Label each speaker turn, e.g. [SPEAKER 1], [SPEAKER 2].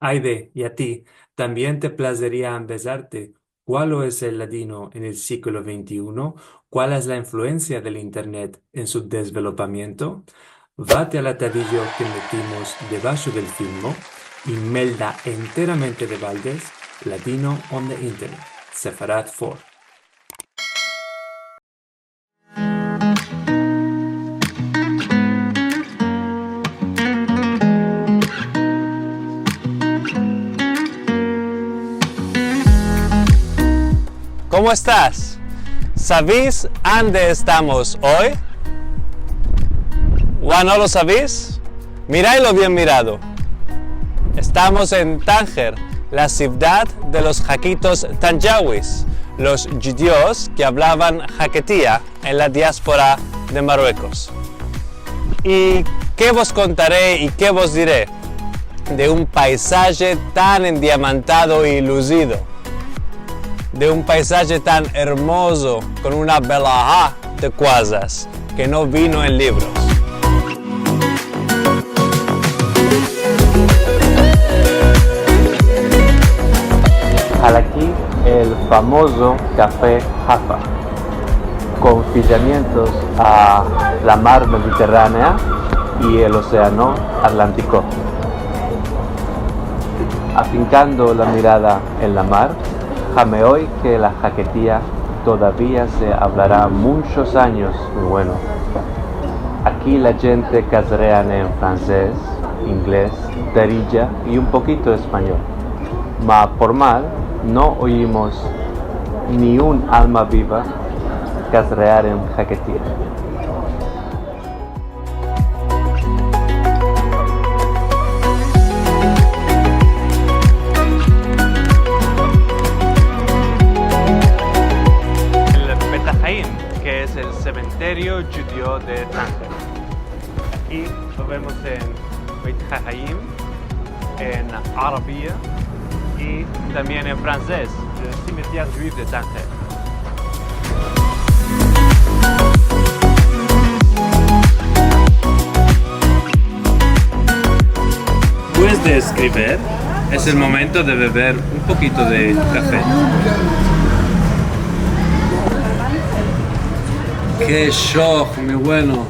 [SPEAKER 1] Aide, y a ti, ¿también te placería besarte? ¿Cuál es el ladino en el siglo XXI? ¿Cuál es la influencia del Internet en su desvelopamiento? Vate al atadillo que metimos debajo del filmo y melda enteramente de baldes Ladino on the Internet. Separat for.
[SPEAKER 2] ¿Cómo estás? ¿Sabéis dónde estamos hoy? ¿O no lo sabéis? Miradlo bien mirado. Estamos en Tánger, la ciudad de los jaquitos tanjawis, los judíos que hablaban jaquetía en la diáspora de Marruecos. ¿Y qué vos contaré y qué vos diré de un paisaje tan endiamantado y lucido? De un paisaje tan hermoso con una belleza de cosas que no vino en libros. Aquí el famoso café Jaffa, con pillamientos a la mar Mediterránea y el océano Atlántico. Afincando la mirada en la mar, jame hoy que la jaquetía todavía se hablará muchos años, muy bueno. Aquí la gente casarean en francés, inglés, darija y un poquito de español. Ma por mal, no oímos ni un alma viva casarear en jaquetía. Que es el cementerio judío de Tánger. Y lo vemos en Beit Hahayim, en Arabia y también en francés, el cimetière juif de Tánger. Después de escribir, es el momento de beber un poquito de café. ¡Qué shock, mi bueno!